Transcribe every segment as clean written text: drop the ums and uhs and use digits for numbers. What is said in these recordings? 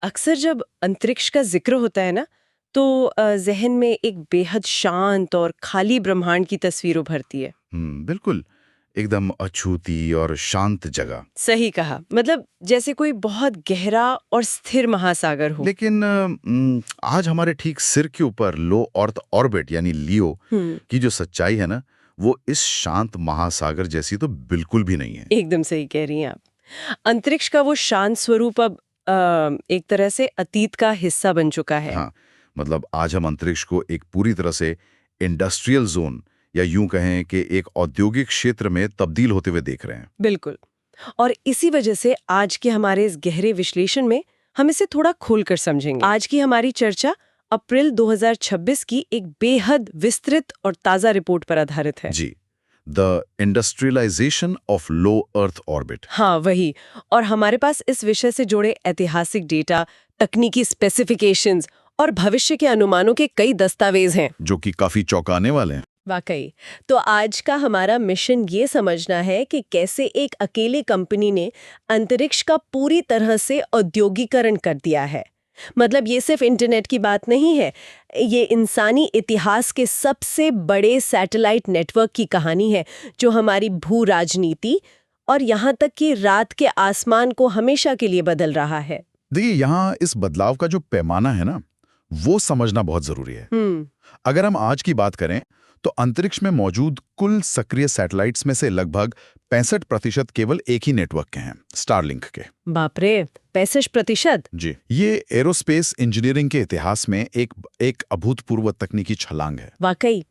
अक्सर जब अंतरिक्ष का जिक्र होता है ना, तो जहन में एक बेहद शांत और खाली ब्रह्मांड की तस्वीर उभरती है। बिल्कुल। एकदम अछूती और शांत जगह। सही कहा, मतलब जैसे कोई बहुत गहरा और स्थिर महासागर हो। लेकिन आज हमारे ठीक सिर के ऊपर लो अर्थ ऑर्बिट यानी लियो हम्म। की जो सच्चाई है ना, वो इस शांत महासागर जैसी तो बिल्कुल भी नहीं है। एकदम सही कह रही हैं आप। अंतरिक्ष का वो शांत स्वरूप अब एक तरह से अतीत का हिस्सा बन चुका है। हाँ, मतलब आज हम अंतरिक्ष को एक पूरी तरह से इंडस्ट्रियल जोन या यूं कहें कि एक औद्योगिक क्षेत्र में तब्दील होते हुए देख रहे हैं। बिल्कुल। और इसी वजह से आज के हमारे इस गहरे विश्लेषण में हम इसे थोड़ा खोलकर समझेंगे। आज की हमारी चर्चा अप्रैल 2026 की एक बेहद विस्तृत और ताजा रिपोर्ट पर आधारित है। जी, the industrialisation of low earth orbit. हाँ, वही। और हमारे पास इस विषय से जुड़े ऐतिहासिक डेटा, तकनीकी स्पेसिफिकेशंस और भविष्य के अनुमानों के कई दस्तावेज हैं। जो कि काफी चौंकाने वाले हैं। वाकई। तो आज का हमारा मिशन ये समझना है कि कैसे एक अकेली कंपनी ने अंतरिक्ष का पूरी तरह से औद्योगिकरण कर दिया है। मतलब ये सिर्फ इंटरनेट की बात नहीं है, ये इंसानी इतिहास के सबसे बड़े सैटेलाइट नेटवर्क की कहानी है, जो हमारी भू राजनीति और यहाँ तक कि रात के आसमान को हमेशा के लिए बदल रहा है। देखिए, यहाँ इस बदलाव का जो पैमाना है ना, वो समझना बहुत जरूरी है। अगर हम आज की बात करें तो अंतरिक्ष में मौजूद कुल सक्रिय सैटेलाइट्स में से लगभग 65% केवल एक ही नेटवर्क के हैं, स्टारलिंक के। बाप रे, 65%? जी, ये एरोस्पेस इंजीनियरिंग के इतिहास में एक अभूतपूर्व तकनीकी छलांग है। वाकई।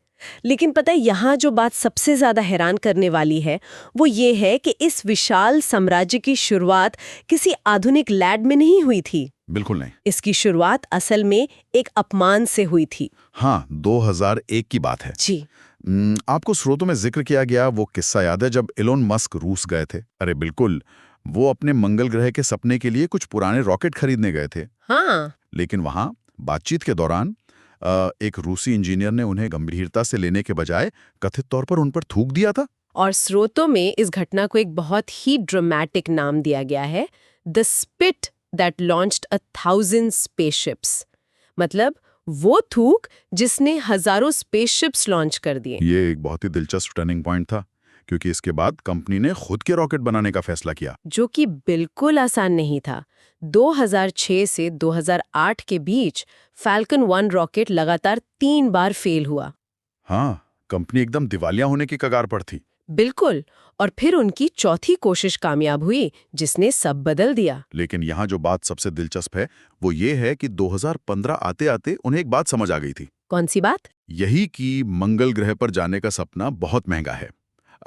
लेकिन पता है, यहाँ जो बात सबसे ज्यादा हैरान करने वाली है वो ये है कि इस विशाल साम्राज्य की शुरुआत किसी आधुनिक लैब में नहीं हुई थी। बिल्कुल नहीं। इसकी शुरुआत असल में एक अपमान से हुई थी। हाँ, 2001 की बात है। जी। आपको स्रोतों में जिक्र किया गया वो किस्सा याद है जब इलोन मस्क रूस गए थे? अरे बिल्कुल, वो अपने मंगल ग्रह के सपने के लिए कुछ पुराने रॉकेट खरीदने गए थे। हाँ। लेकिन वहां बातचीत के दौरान एक रूसी इंजीनियर ने उन्हें गंभीरता से लेने के बजाय कथित तौर पर उन पर थूक दिया था। और स्रोतों में इस घटना को एक बहुत ही ड्रामेटिक नाम दिया गया है, the spit that launched 1000 spaceships. मतलब वो थूक जिसने हजारों स्पेसशिप्स लॉन्च कर दिए। ये एक बहुत ही दिलचस्प टर्निंग पॉइंट था, क्योंकि इसके बाद कंपनी ने खुद के रॉकेट बनाने का फैसला किया, जो कि बिल्कुल आसान नहीं था। 2006 से 2008 के बीच फैल्कन 1 रॉकेट लगातार 3 बार फेल हुआ। हाँ, कंपनी एकदम दिवालिया होने की कगार पर थी। बिल्कुल। और फिर उनकी चौथी कोशिश कामयाब हुई, जिसने सब बदल दिया। लेकिन यहाँ जो बात सबसे दिलचस्प है वो ये है कि 2015 आते-आते उन्हें एक बात समझ आ गई थी। कौन सी बात? यही कि मंगल ग्रह पर जाने का सपना बहुत महंगा है।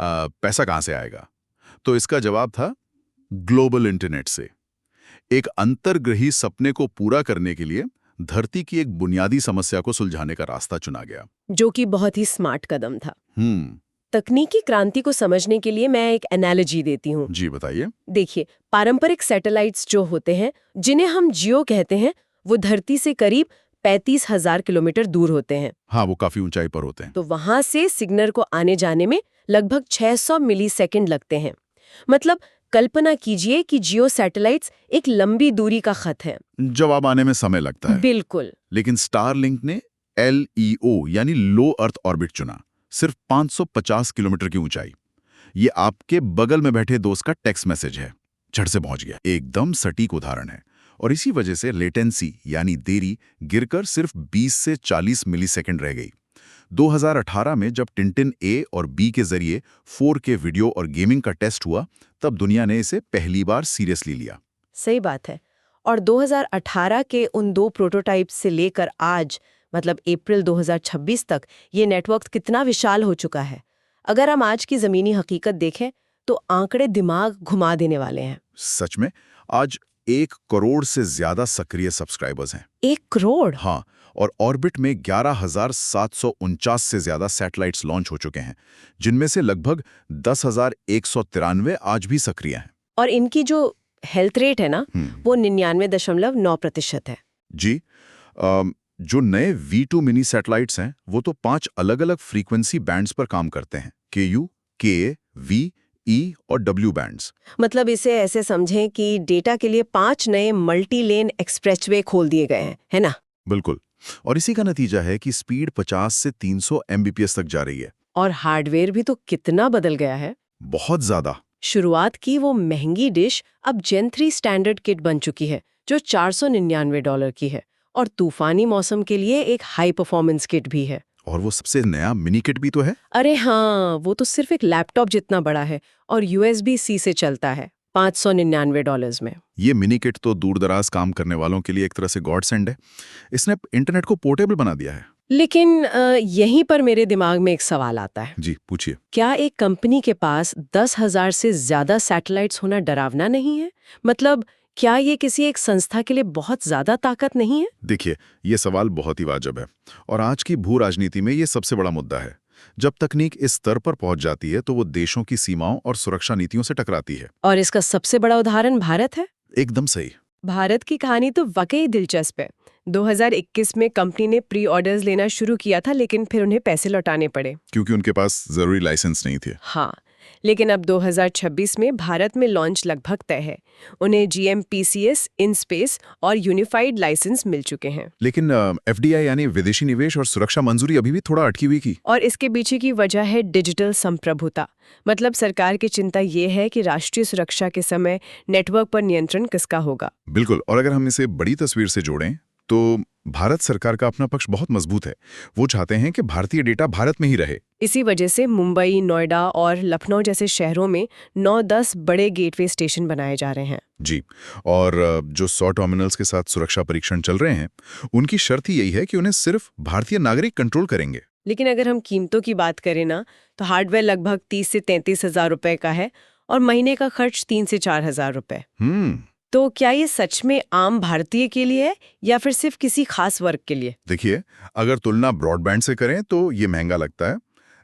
पैसा कहाँ से आएगा? तो इसका जवाब था ग्लोबल इंटरनेट से। एक अंतर्ग्रही सपने को पूरा करने के लिए धरती की एक बुनियादी समस्या को सुलझाने का रास्ता चुना गया। जो कि बहुत ही स्मार्ट कदम था। हम्म। तकनीकी क्रांति को समझने के लिए मैं एक एनालॉजी देती हूँ। जी बताइए। देखिए, पारंपरिक सैटेलाइट्स जो होते हैं, जिन्हें हम जियो कहते हैं, वो धरती से करीब 35,000 किलोमीटर दूर होते हैं। हाँ, वो काफी ऊंचाई पर होते हैं। तो वहां से सिग्नल को आने जाने में लगभग 600 मिलीसेकंड लगते हैं। मतलब कल्पना कीजिए कि जियो सैटेलाइट्स एक लंबी दूरी का खत है। जवाब आने में समय लगता है। बिल्कुल। लेकिन स्टारलिंक ने LEO यानी लो अर्थ ऑर्बिट चुना, सिर्फ 550 किलोमीटर की ऊंचाई। ये आपके बगल में बैठे दोस्त का टेक्स्ट मैसेज है, झट से पहुंच गया। एकदम सटीक उदाहरण है। और इसी वजह से लेटेंसी यानी देरी गिरकर सिर्फ 20 से 40 मिलीसेकंड रह गई। 2018 में जब टिंटिन A और B के जरिए 4K वीडियो और गेमिंग का टेस्ट हुआ, तब दुनिया ने इसे पहली बार सीरियसली लिया। सही बात है। और 2018 के उन 2 प्रोटोटाइप्स से लेकर आज, मतलब अप्रैल 2026 तक, ये नेटवर्क कितना विशाल हो चुका है। अगर हम आज की ज़मीनी हकीकत देखें तो आंकड़े दिमाग घुमा देने वाले हैं। सच में, आज 1 करोड़ से ज्यादा सक्रिय सब्सक्राइबर्स हैं। 1 करोड़? हाँ, और ऑर्बिट में 11,749 से ज्यादा सैटेलाइट्स लॉन्च हो चुके हैं, जिनमें से लगभग 10,193 आज भी सक्रिय हैं। और इनकी जो हेल्थ रेट है ना, वो 99.9% है। जी। जो नए V2 मिनी सैटेलाइट्स हैं, वो तो 5 अलग-अलग फ्रीक्वेंसी बैंड्स पर काम करते हैं: KU, KA, V, ई और डब्ल्यू बैंड्स। मतलब इसे ऐसे समझें कि डेटा के लिए 5 नए मल्टी लेन एक्सप्रेसवे खोल दिए गए हैं, है ना? बिल्कुल। और इसी का नतीजा है कि स्पीड 50 से 300 एमबीपीएस तक जा रही है। और हार्डवेयर भी तो कितना बदल गया है। बहुत ज्यादा। शुरुआत की वो महंगी डिश अब जेन 3 स्टैंडर्ड किट बन चुकी है, जो $499 की है, और तूफानी मौसम के लिए एक हाई परफॉर्मेंस किट भी है। और वो सबसे नया मिनी किट भी तो है। अरे हाँ, वो तो सिर्फ एक लैपटॉप जितना बड़ा है और USB-C से चलता है, $599 में। ये मिनी किट तो दूर दराज काम करने वालों के लिए एक तरह से गॉड सेंड है। इसने इंटरनेट को पोर्टेबल बना दिया है। लेकिन यहीं पर मेरे दिमाग में एक सवाल आता है। जी पूछिए। क्या एक कंपनी के पास 10,000 से ज्यादा सैटेलाइट्स होना डरावना नहीं है? मतलब क्या ये किसी एक संस्था के लिए बहुत ज्यादा ताकत नहीं है? देखिए, ये सवाल बहुत ही वाजिब है और आज की भू राजनीति में ये सबसे बड़ा मुद्दा है। जब तकनीक इस स्तर पर पहुंच जाती है तो वो देशों की सीमाओं और सुरक्षा नीतियों से टकराती है। और इसका सबसे बड़ा उदाहरण भारत है। एकदम सही। भारत की कहानी तो वाकई दिलचस्प है। 2021 में कंपनी ने प्री ऑर्डर्स लेना शुरू किया था, लेकिन फिर उन्हें पैसे लौटाने पड़े क्योंकि उनके पास जरूरी लाइसेंस नहीं थे। हाँ, लेकिन अब 2026 में भारत में लॉन्च लगभग तय है। उन्हें GMPCS, IN-SPACE और यूनिफाइड लाइसेंस मिल चुके हैं। लेकिन FDI यानी विदेशी निवेश और सुरक्षा मंजूरी अभी भी थोड़ा अटकी हुई की। और इसके पीछे की वजह है डिजिटल संप्रभुता। मतलब सरकार की चिंता ये है कि राष्ट्रीय सुरक्षा के समय नेटवर्क पर नियंत्रण किसका होगा। बिल्कुल। और अगर हम इसे बड़ी तस्वीर से जोड़ें तो भारत सरकार का अपना पक्ष बहुत मजबूत है। वो चाहते हैं कि भारतीय डेटा भारत में ही रहे। इसी वजह से मुंबई, नोएडा और लखनऊ जैसे शहरों में 9-10 बड़े गेटवे स्टेशन बनाए जा रहे हैं। जी। और जो 100 टर्मिनल्स के साथ सुरक्षा परीक्षण चल रहे हैं, उनकी शर्त ही यही है कि उन्हें सिर्फ भारतीय नागरिक कंट्रोल करेंगे। लेकिन अगर हम कीमतों की बात करें ना, तो हार्डवेयर लगभग 30 से 33 हजार रुपए का है और महीने का खर्च 3 से 4 हजार रुपए। तो क्या ये सच में आम भारतीय के लिए है या फिर सिर्फ किसी खास वर्ग के लिए? देखिए, अगर तुलना ब्रॉडबैंड से करें तो ये महंगा लगता है,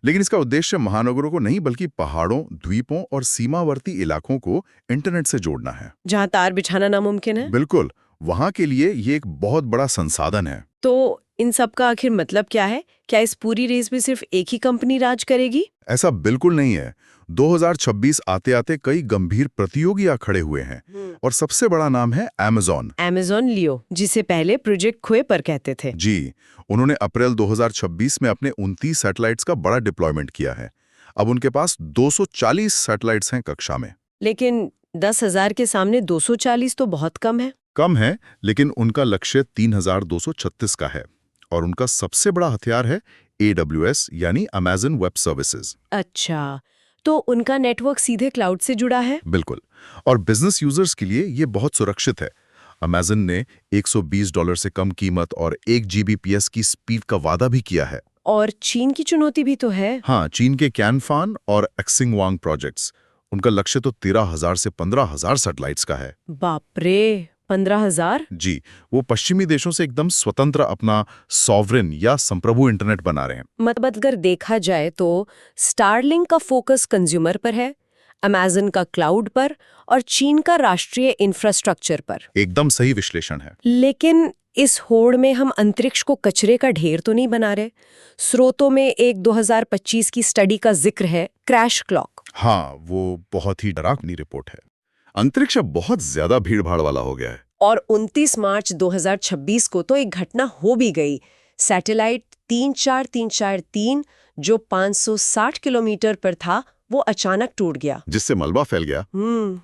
लेकिन इसका उद्देश्य महानगरों को नहीं बल्कि पहाड़ों, द्वीपों और सीमावर्ती इलाकों को इंटरनेट से जोड़ना है। जहाँ तार बिछाना नामुमकिन है। बिल्कुल। वहां के लिए ये एक बहुत बड़ा संसाधन है। तो इन सब का आखिर मतलब क्या है? क्या इस पूरी रेस में सिर्फ एक ही कंपनी राज करेगी? ऐसा बिल्कुल नहीं है। 2026 आते आते कई गंभीर प्रतियोगियां खड़े हुए हैं और सबसे बड़ा नाम है Amazon लियो, जिसे पहले प्रोजेक्ट कुइपर कहते थे। जी। उन्होंने अप्रैल 2026 में अपने 29 सैटेलाइट्स का बड़ा डिप्लॉयमेंट किया है। अब उनके पास 240 सैटेलाइट्स हैं कक्षा में। लेकिन 10,000 के सामने 240 तो बहुत कम है। कम है, लेकिन उनका लक्ष्य 3,236 का है और उनका सबसे बड़ा हथियार है AWS यानी Amazon वेब सर्विसेज। अच्छा, तो उनका नेटवर्क सीधे क्लाउड से जुड़ा है? बिल्कुल। और बिजनेस यूजर्स के लिए ये बहुत सुरक्षित है। Amazon ने $120 से कम कीमत और 1 Gbps की स्पीड का वादा भी किया है। और चीन की चुनौती भी तो है। हाँ, चीन के कैनफान और एक्सिंगवांग प्रोजेक्ट्स, उनका लक्ष्य तो 13,000 से 15,000 सैटेलाइट्स का है। बाप रे, 15,000? जी। वो पश्चिमी देशों से एकदम स्वतंत्र अपना सॉवरेन या संप्रभु इंटरनेट बना रहे हैं। मतलब अगर देखा जाए तो स्टारलिंक का फोकस कंज्यूमर पर है, अमेज़न का क्लाउड पर और चीन का राष्ट्रीय इंफ्रास्ट्रक्चर पर। एकदम सही विश्लेषण है। लेकिन इस होड़ में हम अंतरिक्ष को कचरे का ढेर तो नहीं बना रहे? स्रोतों में एक 2025 की स्टडी का जिक्र है, क्रैश क्लॉक। हाँ, वो बहुत ही डरावनी रिपोर्ट है। अंतरिक्ष अब बहुत ज्यादा भीड़-भाड़ वाला हो गया है। और 29 मार्च 2026 को तो एक घटना हो भी गई। सैटेलाइट 34343 जो 560 किलोमीटर पर था, वो अचानक टूट गया, जिससे मलबा फैल गया।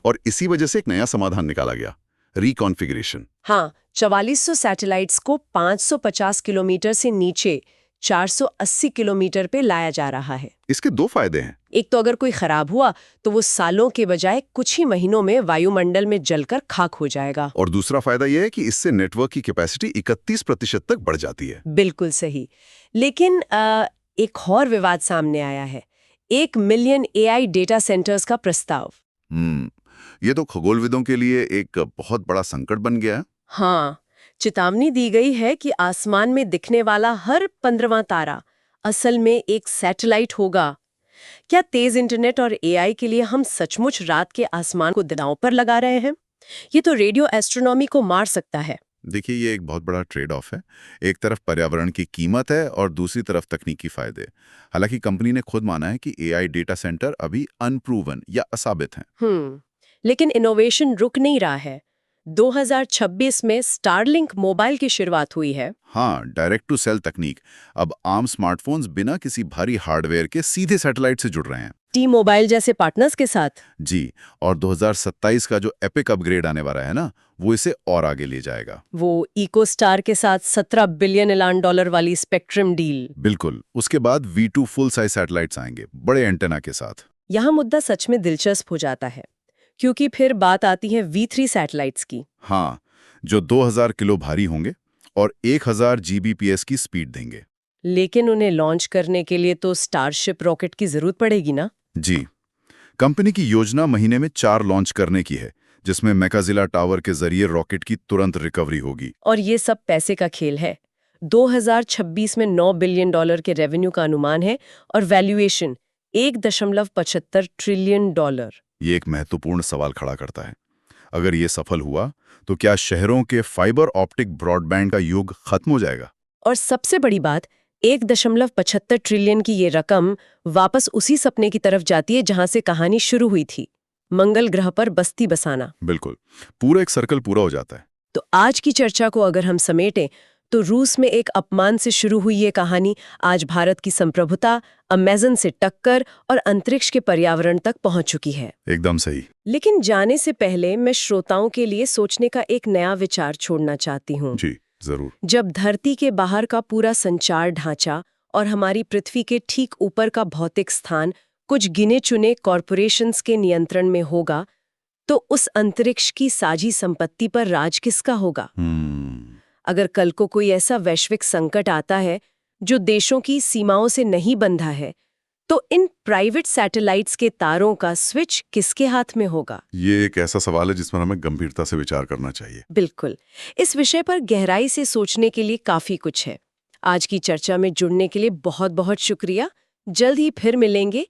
और इसी वजह से एक नया समाधान निकाला गया, रिकॉन्फ़िगरेशन। हाँ, 4400 सैटेलाइट्स को 550 किलोमीटर से नीचे 480 किलोमीटर पे लाया जा रहा है। इसके 2 फायदे हैं। एक तो अगर कोई खराब हुआ तो वो सालों के बजाय कुछ ही महीनों में वायुमंडल में जलकर खाक हो जाएगा। और दूसरा फायदा यह है कि इससे नेटवर्क की कैपेसिटी 31% तक बढ़ जाती है। बिल्कुल सही। लेकिन एक और विवाद सामने आया है, 1 मिलियन AI डेटा सेंटर्स का प्रस्ताव। ये तो खगोलविदों के लिए एक बहुत बड़ा संकट बन गया है। हाँ, चेतावनी दी गई है कि आसमान में दिखने वाला हर 15वां तारा असल में एक सैटेलाइट होगा। क्या तेज इंटरनेट और AI के लिए हम सचमुच रात के आसमान को दांव पर लगा रहे हैं? ये तो रेडियो एस्ट्रोनॉमी को मार सकता है। देखिए, ये एक बहुत बड़ा ट्रेड ऑफ है। एक तरफ पर्यावरण की कीमत है और दूसरी तरफ तकनीकी फायदे। हालांकि कंपनी ने खुद माना है कि एआई डेटा सेंटर अभी अनप्रूवन या असाबित हैं। लेकिन इनोवेशन रुक नहीं रहा है। 2026 में स्टारलिंक मोबाइल की शुरुआत हुई है। हाँ, डायरेक्ट टू सेल तकनीक। अब आम स्मार्टफोन्स बिना किसी भारी हार्डवेयर के सीधे सैटेलाइट से जुड़ रहे हैं। टी मोबाइल जैसे पार्टनर्स के साथ। जी, और 2027 का जो एपिक अपग्रेड आने वाला है ना, वो इसे और आगे ले जाएगा। वो इकोस्टार के साथ 17 बिलियन एलान डॉलर वाली स्पेक्ट्रम डील। बिल्कुल। उसके बाद V2 फुल साइज सैटेलाइट्स आएंगे, बड़े एंटेना के साथ। यहाँ मुद्दा सच में दिलचस्प हो जाता है, क्योंकि फिर बात आती है V3 सैटेलाइट्स की। हाँ, जो 2000 किलो भारी होंगे और 1000 Gbps की स्पीड देंगे। लेकिन उन्हें लॉन्च करने के लिए तो स्टारशिप रॉकेट की जरूरत पड़ेगी ना? जी, कंपनी की योजना महीने में 4 लॉन्च करने की है, जिसमें मैकाजिला टावर के जरिए रॉकेट की तुरंत रिकवरी होगी। और ये सब पैसे का खेल है। 2026 में 9 बिलियन डॉलर के रेवेन्यू का अनुमान है और वैल्यूएशन 1.75 ट्रिलियन डॉलर। ये एक महत्वपूर्ण सवाल खड़ा करता है। अगर ये सफल हुआ, तो क्या शहरों के फाइबर ऑप्टिक ब्रॉडबैंड का युग खत्म हो जाएगा? और सबसे बड़ी बात, 1.75 ट्रिलियन की ये रकम वापस उसी सपने की तरफ जाती है जहां से कहानी शुरू हुई थी, मंगल ग्रह पर बस्ती बसाना। बिल्कुल, पूरा एक सर्कल पूरा हो जाता है। तो आज की चर्चा को अगर हम समेटें, तो रूस में एक अपमान से शुरू हुई ये कहानी आज भारत की संप्रभुता, अमेज़न से टक्कर और अंतरिक्ष के पर्यावरण तक पहुंच चुकी है। एकदम सही। लेकिन जाने से पहले मैं श्रोताओं के लिए सोचने का एक नया विचार छोड़ना चाहती हूँ। जी, जरूर। जब धरती के बाहर का पूरा संचार ढांचा और हमारी पृथ्वी के ठीक ऊपर का भौतिक स्थान कुछ गिने चुने कॉरपोरेशंस के नियंत्रण में होगा, तो उस अंतरिक्ष की साझी संपत्ति पर राज किसका होगा? अगर कल को कोई ऐसा वैश्विक संकट आता है जो देशों की सीमाओं से नहीं बंधा है, तो इन प्राइवेट सैटेलाइट्स के तारों का स्विच किसके हाथ में होगा? ये एक ऐसा सवाल है जिस पर हमें गंभीरता से विचार करना चाहिए। बिल्कुल। इस विषय पर गहराई से सोचने के लिए काफी कुछ है। आज की चर्चा में जुड़ने के लिए बहुत बहुत शुक्रिया। जल्द ही फिर मिलेंगे